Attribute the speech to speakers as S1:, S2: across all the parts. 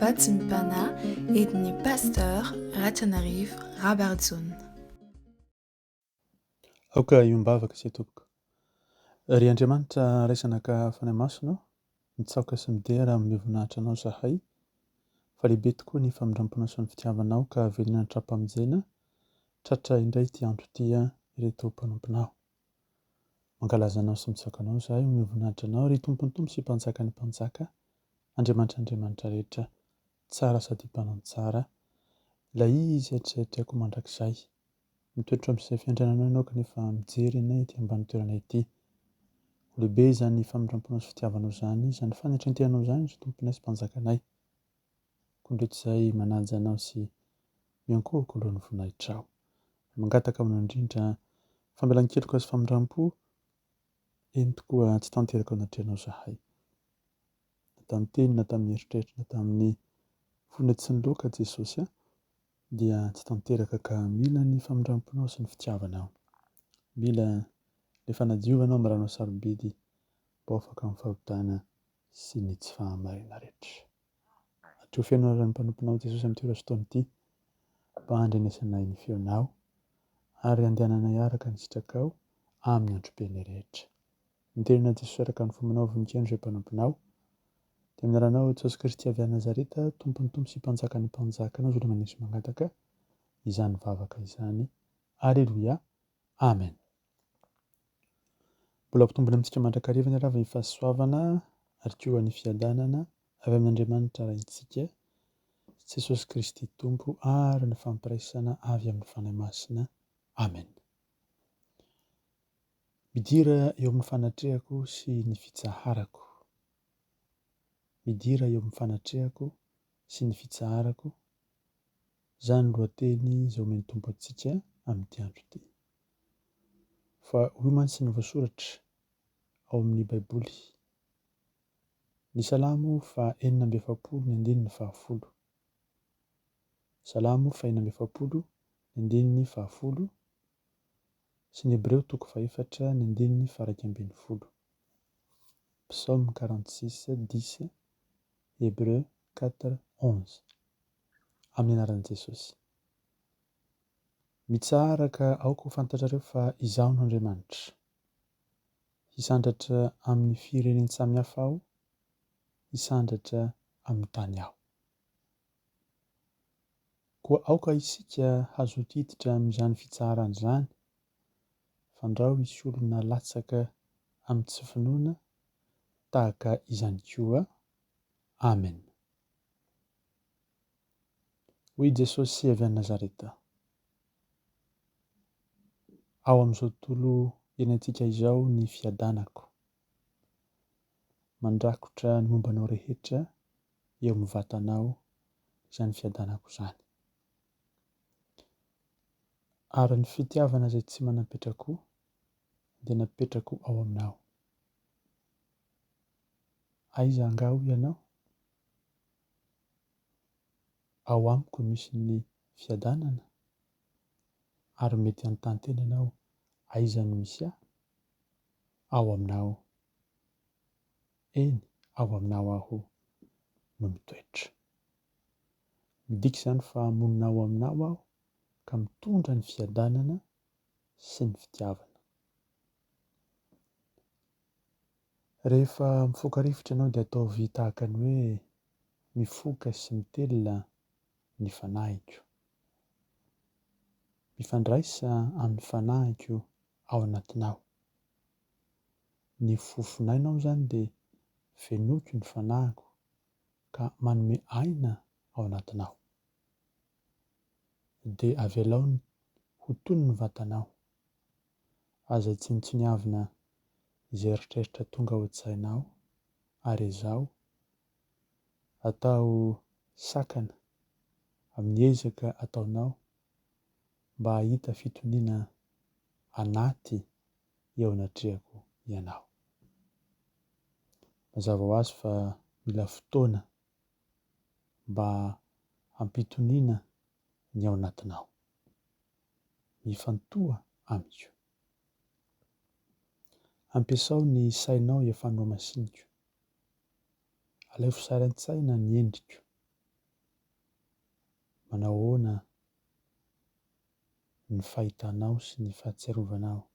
S1: Batsim-pana entin'i Pasteur RATIANARIVO Rabarijaona.
S2: Aoka iombavaka sy tompoko. Ry Andriamanitra raisanaka fanahy masonao, mitsaoka sy midera amin'ny voninahitra anao zahay, fa lehibe tokoa ny famindramponao sy ny fitiavanao ka velona ny trapamonjena, tratra indray ty andro ty ireto mpanomponao. Mankalazanao sy mitsaokanao zahay amin'ny voninahitra anao, ry tompontompo sy mpanjaka ny mpanjaka, Andriamanitra rehetra, tsara sady mpanao tsara, ilay izy eritreretrako mandrakizay. Mitoetra amin'izay fiandriananao ianao kanefa mijery anay ety ambany toerana ity. Lehibe izany famindramponao sy fitiavanao izany, izany fanatrentehanao izany ry tomponay sy mpanjakanay. Kondreto izay manaja anao sy miankohako alohan'ny voninahitra. Mangataka aminao indrindra fambelan-keloka sy famindrampo, eny tokoa tsy tanteraka ao anatrehanao zahay. Na tamin'ny teny, na tamin'ny eritreritra, na tamin'ny fonony tsy ny loka Jesosy dia tsy tanteraka ka mila ny famindramponao sy ny fitiavanao. Mila ny fanadiovanao amin'ny ranonao sarobidy mba afaka amin'ny fahavitana sy ny tsy fahamarina rehetra. Atrofenao ny mpanomponao Jesosy amin'ny toera fotoana ity, mba handrenesanay ny feonao ary andehananay araka ny sitrakao amin'ny androm-piainay rehetra. Miterina Jesosy araka ny fomanao voninkazo izay mpanomponao. Dia amin'ny aranao Jesosy Kristy avy any Nazareta, tompony tompo sy mpanjaka ny mpanjakanao, zolo manisy mangataka izany vavaka izany. Alleluia. Amen. Mbola mpitombona amintsika mandrakariva ny rava ny fahasoavana ary koa ny fiadanana avy amin'Andriamanitra raintsika Jesosy Kristy tompo ary ny fampiraisana avy amin'ny fanahy masina. Amen. Midira eo amin'ny fanatrehako sy ny fitsaharako. Midira eo amin'ny fanatrehako sy ny fitsaharako. Izany lohateny izay omeny tompo antsika amin'ity andro ity. Fa hoy mantsy ny voasoratra ao amin'ny Baiboly. Ny Salamo fa 4:10. Salamo fa 4:10. Sy ny Hebreo 4:1. Psaume 46:10. Hébreu 4:11. Amin'ny anaran'i Jesosy. Mitsaraka aoka ho fantatrareo fa izaho no Andriamanitra. Hisandratra amin'ny fireneny samihafa aho, hisandratra amin'ny tany aho. Koa aoka isika hazoto hiditra amin'izany fitsaharana izany, fandrao hisy olona latsaka amin'ny tsy finoana tahaka izany koa. Amen. Hoy Jesosy avy any Nazareta. Ao amin'izao tontolo iainantsika izao ny fiadanako. Mandrakotra ny mombanao rehetra eo amin'ny vatanao izany fiadanako izany. Ary ny fitiavana izay tsy manapetrako dia napetrako ao aminao. Aiza angaho ianao? Ao amiko misy ny fiadanana ary mety anontany tena ianao, aiza no misy aho? Ao aminao. Eny, ao aminao aho no mitoetra. Midika izany fa monina ao aminao aho ka mitondra ny fiadanana sy ny fitiavana. Rehefa mifoka rivotra ianao dia ataovy tahaka ny hoe mifoka sy mitelona ny fanahiko. Mifandraisa amin'ny fanahiko ao anatinao. Ny fofonainao izany dia fenoiko ny fanahiko ka manome aina ao anatinao. Dia avelao ho toy ny vatanao. Aza tsinitsiniavina izay eritreritra tonga ao an-tsainao ary izao atao sakana amin'ny ezaka ataonao mba hahita fitoniana anaty eo anatrehako ianao. Mazava ho azy fa mila fotoana mba hampitoniana ny ao anatinao. Mifantoha amiko. Ampiasao ny sainao hiafanao masinika. Alaivo sary an-tsaina ny endriko. manao ahoana ny fahitanao sy ny fahatsiarovanao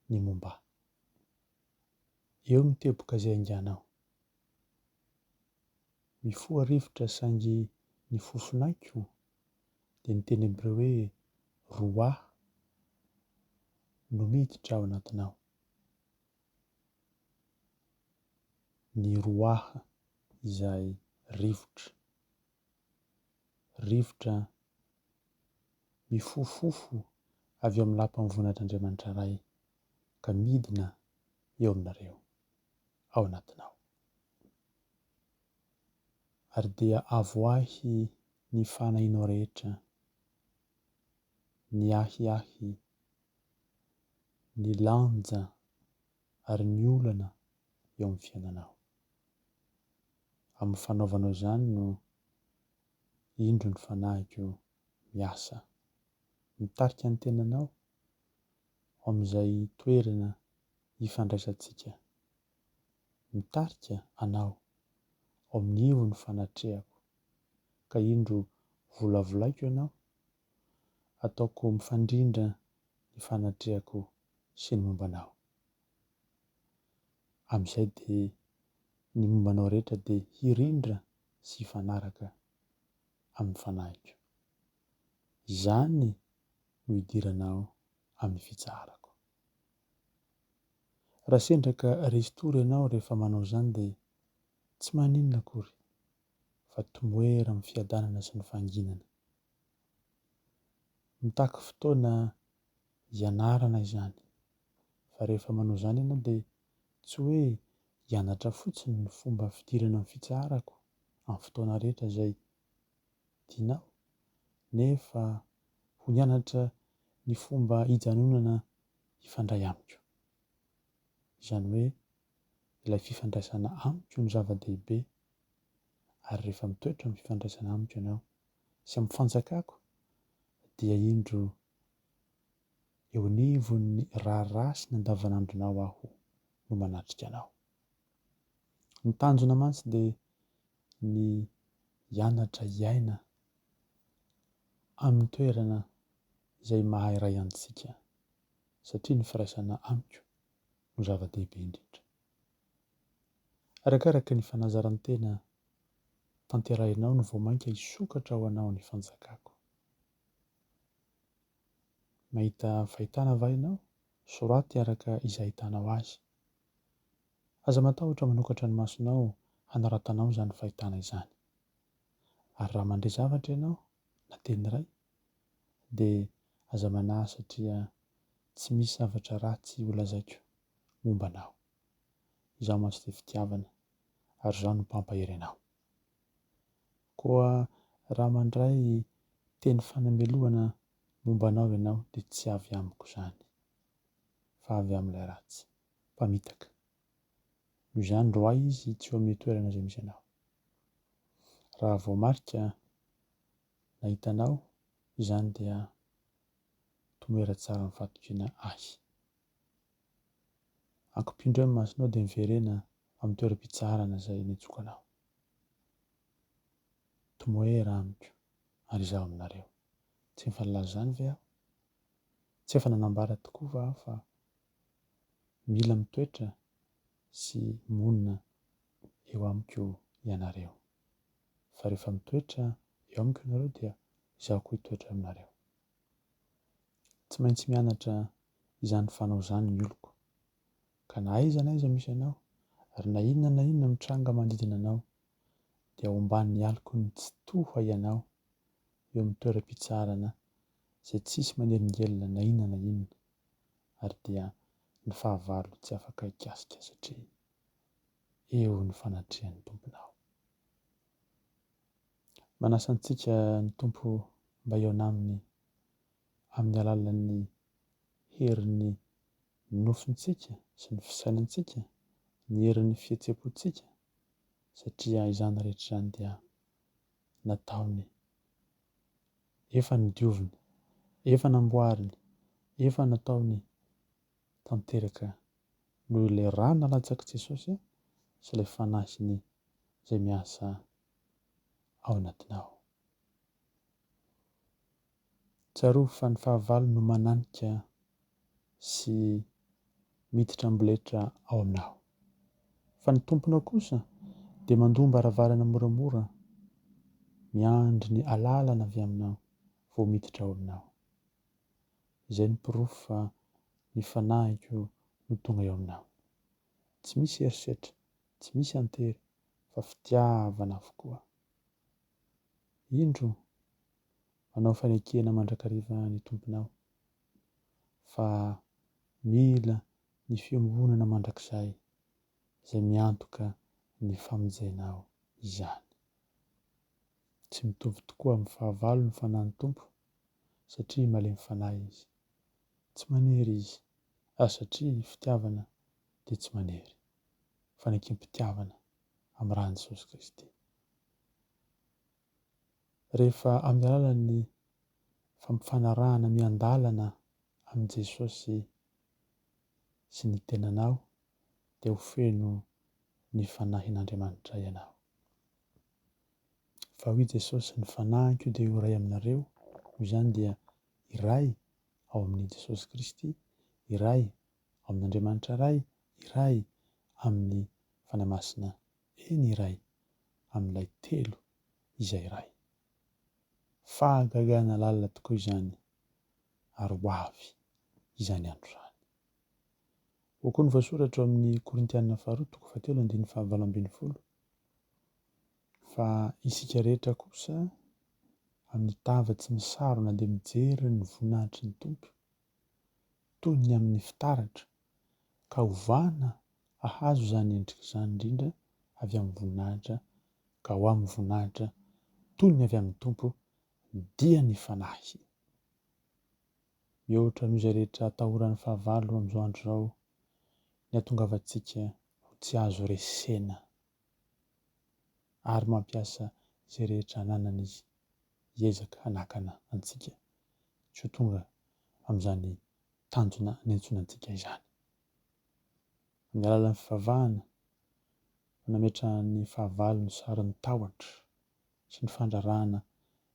S2: ny momba. Eo miteboka izay anganao. Mifoha rivotra saingy ny fofonaiko dia ny teny hebreo hoe roa no miditra ao anatinao. Ny roaha izay rivotra mifofofo avy eo amin'ny lapan'ny voninahitran'Andriamanitra iray ka midina eo aminareo ao anatinao. Ary dia avoahy ny fanahinao rehetra, ny ahiahy, ny lanja ary ny olana eo amin'ny fiainanao. Amin'ny fanaovanao izany no indro ny fanahiko miasa, mitarika ny tenanao amin'izay toerana hifandraisantsika, mitarika anao ao amin'ny ivon'ny fanatrehako, ka indro volavolaiko ianao, ataoko mifandrindra ny fanatrehako sy ny mombanao. Amin'izay dia ny mombanao rehetra dia hirindra sy hifanaraka amin'ny fanahiko. Izany no hidiranao amin'ny fitsaharako. Raha sendra ka resy tory ianao rehefa manao izany dia tsy maninona akory fa tomoera amin'ny fiadanana sy ny fanginana. Mitaky fotoana hianarana izany, fa rehefa manao izany ianao dia tsy hoe hianatra fotsiny ny fomba fidirana amin'ny fitsaharako amin'ny fotoana rehetra izay tianao, nefa ho nianatra ny fomba hijanonana hifandray amiko. Izany hoe ilay fifandraisana amiko ny zava-dehibe, ary rehefa mitoetra amin'ny fifandraisana amiko ianao sy amin'ny fanjakako dia indro eo anivon'ny raharasy ny andavanandronao aho no manatrika anao. Ny tanjona mantsy dia ny hianatra hiaina amin'ny toerana izay maha iray antsika, satria ny firaisana amiko no zava-dehibe indrindra. Arakaraka ny fanazarantena tanterahinao no voamainka hisokatra ho anao ny fanjakako. Mahita fahitana va ianao? Soraty araka izay hitanao azy. Aza matahotra manokatra ny masonao hanaраtanao izany fahitana izany. Ary raha mandray zavatra ianao na teny iray dia aza manahy satria tsy misy zavatra ratsy holazaiko momba anao. Izaho mantsy dia fitiavana ary izaho no mpampahery anao. Koa raha mandray teny fanameloana momba anao ianao dia tsy avy amiko izany, fa avy amin'ilay ratsy mpamitaka. Noho izany roa izy tsy eo amin'ny toerana izay misy anao. Raha voamarika na hitanao izany dia tomoera tsara mifatoriana ahy. Ankopindreo ny masonao dia miverena amin'ny toeram-pitsaharana izay nijoko anao. Tomoera amiko ary izaho aminareo. Tsy efa nilaza izany ve aho? Tsy efa nanambara tokoa va aho fa mila mitoetra sy monina eo amiko ianareo. Fa rehefa mitoetra eo amiko ianareo dia izaho koa hitoetra aminareo. Tsy maintsy mianatra izany fanao izany ny oloko. Ka na aiza misy anao, ary na inona mitranga manodidina anao, dia ao ambanin'ny aliko ny tsy toha ianao eo amin'ny toeram-pitsaharana izay tsisy manelingelina na inona, ary dia ny fahavalo tsy afaka hikasika satria eo ny fanatrehan'ny tomponao. Manasa antsika ny tompo mba eo aminy amin'ny alalan'ny herin'ny nofintsika sy ny fisainantsika, ny herin'ny fihetseham-pontsika, satria izany rehetra izany dia nataony, efa nodioviny, efa namboariny, efa nataony tanteraka noho ilay rà nalatsaky Jesosy sy ilay fanahiny izay miasa ao anatinao. Tsarovy fa ny fahavalo no mananika sy miditra amboletra ao aminao. Fa ny tomponao kosa dia mandomba aravarana moramora miandry ny alalana avy aminao vao miditra ao aminao. Izay ny pirofo fa ny fanahiko no tonga eo aminao. Tsy misy herisetra, tsy misy antery, fa fitiavana avokoa. Indro manao fanekena mandrakariva ny tomponao, fa mila ny fiangonana mandrakizay izay miantoka ny famonjenao izany. Tsy mitovy tokoa amin'ny fahavalo ny fanahy tompo, satria malemy fanahy izy. Tsy manery izy, satria fitiavana dia tsy manery. Fanekem-pitiavana amin'ny ran'i Jesosy Kristy. Rehefa amin'ny alalan'ny fampifanarahana miandalana amin'i Jesosy sy ny tenanao, dia ho feno ny fanahin'Andriamanitra ianao. Fa hoy Jesosy, ny fanahiko dia iray aminareo, hoy izany dia iray ao amin'i Jesosy Kristy, iray ao amin'Andriamanitra iray, iray amin'ny fanahy masina, eny iray amin'ilay telo izay iray. Fahagagana lalina tokoa izany, ary ho avy izany andro izany. Ho koa ny voasoratra ao amin'ny Korintianina faharoa toko 7:7-12. Fa isika rehetra kosa amin'ny tava tsy misarona dia mijery ny voninahitry ny tompo, toy ny amin'ny fitaratra, ka hovana ahazo izany endrika izany indrindra avy amin'ny voninahitra, ka ho amin'ny voninahitra toy ny avy amin'ny tompo, dia ny fanahy. Mihoatra noho izay rehetra atahoran'ny fahavalo amin'izao andro izao, ny ahatongavantsika ho tsy azo resena ary mampiasa izay rehetra ananana izy hiezaka hanakana antsika, tsy ho tonga amin'izany tanjona niantsoana antsika izany. Amin'ny alalan'ny fivavahana, nametrahan'ny fahavalo ny sarin'ny tahotra sy ny fandrarahana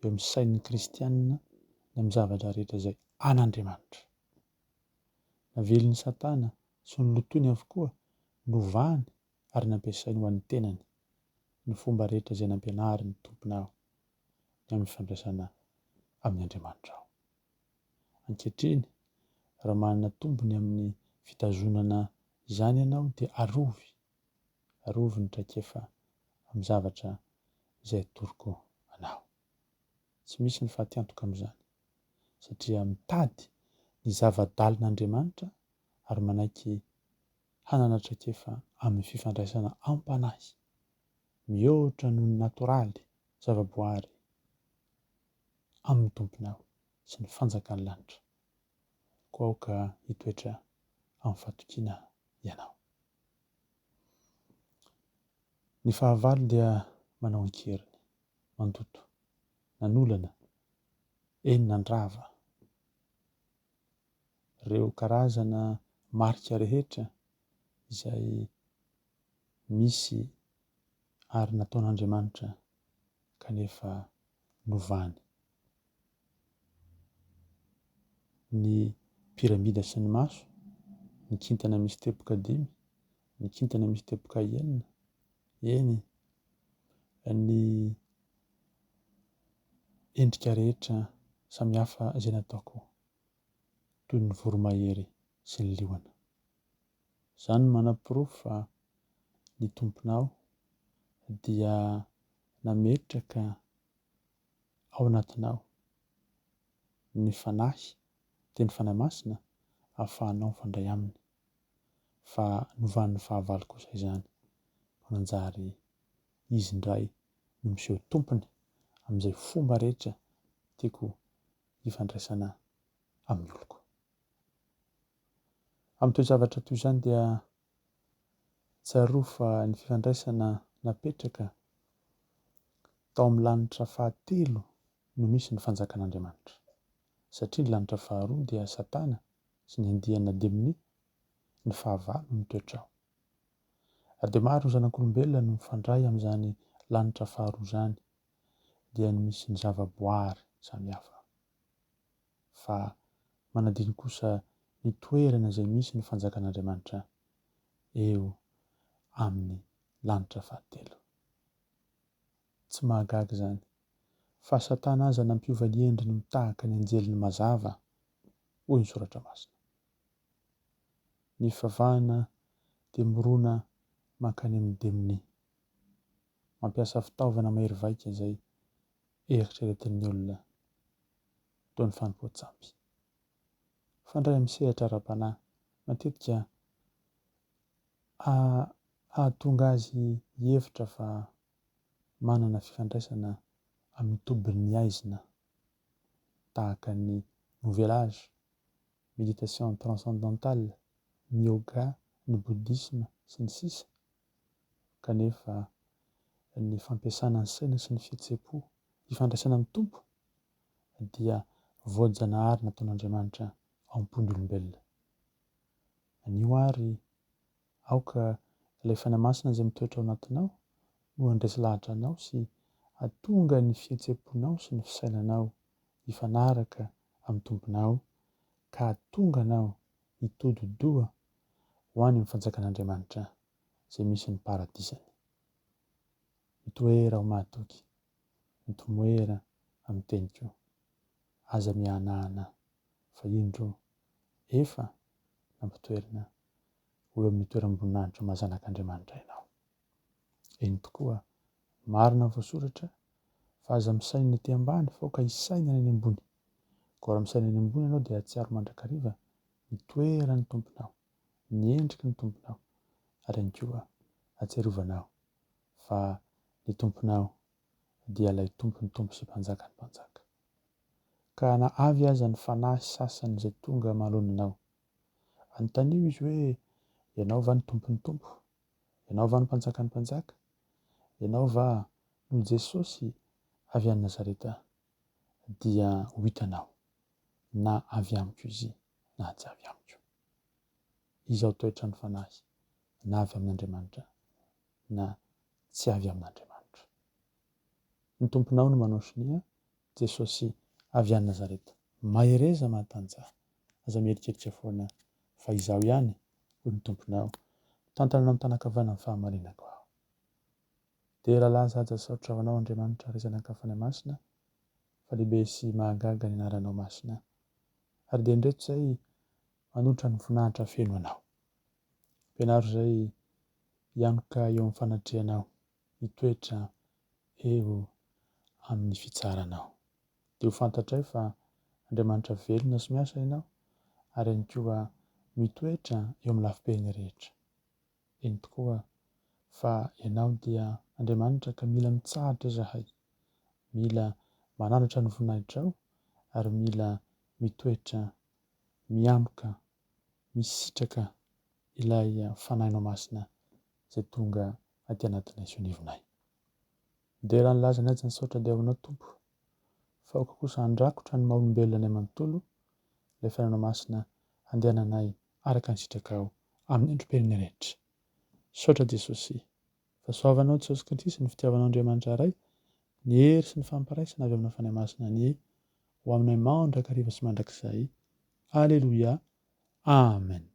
S2: eo amin'ny sain'ny kristianina ny amin'ny zavatra rehetra izay an'Andriamanitra. Navelon'ny Satana sy ny lotony avokoa novany ary nampiasainy ho an'ny tenany ny fomba rehetra izay nampianariny tomponao ny amin'ny fandraisana amin'ny Andriamanitra ao. Ankehitriny, raha manana tombony amin'ny fitazonana izany ianao dia arovy ny traikefa amin'ny zavatra izay atoroko anao. Tsy misy ny fahatiantoka amin'izany, satria mitady ny zava-dalon'Andriamanitra ary manaiky hanana traikefa amin'ny fifandraisana am-panahy, mihoatra noho ny natoraly, zavaboary amin'ny tomponao sy ny fanjakan'ny lanitra, koa aoka hitoetra amin'ny fahatokiana ianao. Ny fahavalo dia manao ankeriny, mandoto, nanolana, eny nandrava. Ireo karazana marika rehetra izay misy ary nataon'Andriamanitra kanefa novany. Ny piramida sy ny maso, ny kintana misy teboka 5, ny kintana misy teboka 9, eny ny endrika rehetra samihafa izay nataoko, toy ny voromahery sy ny liona. Izany no manam-pirofo fa ny tomponao dia nametraka ao anatinao ny fanahy, dia ny fanahy masina ahafahanao mifandray aminy. Fa novan'ny fahavalo kosa izany, manjary izy indray no miseho tompony amin'izay fomba rehetra tiako hifandraisana amin'ny oloko. Amin'ny toe-javatra toy izany dia tsaroa fa ny fifandraisana napetraka tao amin'ny lanitra fahatelo no misy ny fanjakan'Andriamanitra. Satria ny lanitra faharoa dia Satana sy ny andiana amin'ny ny fahavalo no mitoetra ao. Ary dia maro ny zanak'olombelona no mifandray amin'izany lanitra faharoa izany, dia ny misy ny zavaboary samihafa. fa manadiny kosa ny toerana izay misy ny fanjakan'Andriamanitra eo amin'ny lanitra fahatelo. Tsy mahagaga izany fa Satana aza nampiova ny endriny mitahaka ny anjeliny mazava hoy ny soratra masina. Ny fivavahana dia mirona mankany amin'ny amin'ny, mampiasa fitaovana mahery vaika izay eritreretin'ny olona toy ny fanompoan-tsampy. Fandray misehatra ara-panahy matetika ahatonga azy hevitra fa manana fifandraisana amin'ny tobin'ny aizina tahaka ny nouvel âge, méditation transcendantale, ny yoga, ny bouddhisme sy ny sisa. Kanefa ny fampiasana ny saina sy ny fihetseham-po hifandraisana amin'ny tompo dia voajanahary nataon'Andriamanitra ao am-pon'ny olombelona. Anio ary aoka ilay fanahy masina izay mitoetra ao anatinao no handresy lahatra anao sy hatonga ny fihetseham-ponao sy ny fisainanao hifanaraka amin'ny tomponao ka hatonga anao hitododoa ho any amin'ny fanjakan'Andriamanitra izay misy ny paradisany. Mitoera ho mahatoky, mitomoera amin'ny teniko, aza mihanahana fa indro efa nampitoerana ho eo amin'ny toeram-boninahitra mahazanak'Andriamanitra ianao. Eny tokoa marina voasoratra fa aza misaina ny ety ambany fa aoka hisaina ny ambony. Ko raha misaina ny ambony ianao dia hatsiaro mandrakariva ny toeran'ny tomponao, ny endriky ny tomponao, ary ihany koa hatsiarovanao fa ny tomponao dia ilay tompony tompo sy mpanjaka ny mpanjaka. Ka na avy aza ny fanahy sasany izay tonga mahalona anao, anontaniao izy hoe ianao va ny tompon'ny tompo? Ianao va ny mpanjaka ny mpanjaka? Ianao va no Jesosy avy any Nazareta? Dia ho hitanao na avy amiko izy na tsy avy amiko. Izy ao toetra ny fanahy na avy amin'Andriamanitra na tsy avy amin'Andriamanitra. Ny tomponao no manao sonia, Jesosy avy any Nazareta. Mahereza mahantanja, aza mieritreritra foana fa izaho ihany hoy ny tomponao, tantananao amin'ny tanakavanana amin'ny fahamarinako aho. Dia raha zaza saotra avanao Andriamanitra rezanaka fanahy masina, fa lehibe sy mahagaga ny anaranao masina, ary dia indreto izay manotra ny voninahitra feno anao. Ampianaro izay hianoka eo amin'ny fanatrehanao, hitoetra eo amin'ny fitsaharanao. Dia ho fantatray fa Andriamanitra velona sy miasa ianao, ary ihany koa mitoetra eo amin'ny lafim-peany rehetra. Eny tokoa fa ianao dia Andriamanitra ka mila mitsahatra izahay, mila mananatra ny voninahitrao ary mila mitoetra, miamoka, misitraka ilay fanahinao masina izay tonga aty anatinay sy onivonay. Dia raha nilaza ny ajany saotra dia ahoana tompo, fa aoka kosa handrakotra ny maha-olombelona any amanontolo, ilay fanahinao masina handehananay araka ny sitrakao amin'ny androm-piainana rehetra. Saotra Jesosy, fa soavanao Jesosy Kristy, ny fitiavanao Andriamanitra iray, ny hery sy ny fampiraisana avy amina fanahy masina ny ho aminay mandrakariva sy mandrakizay. Aleloia. Amen.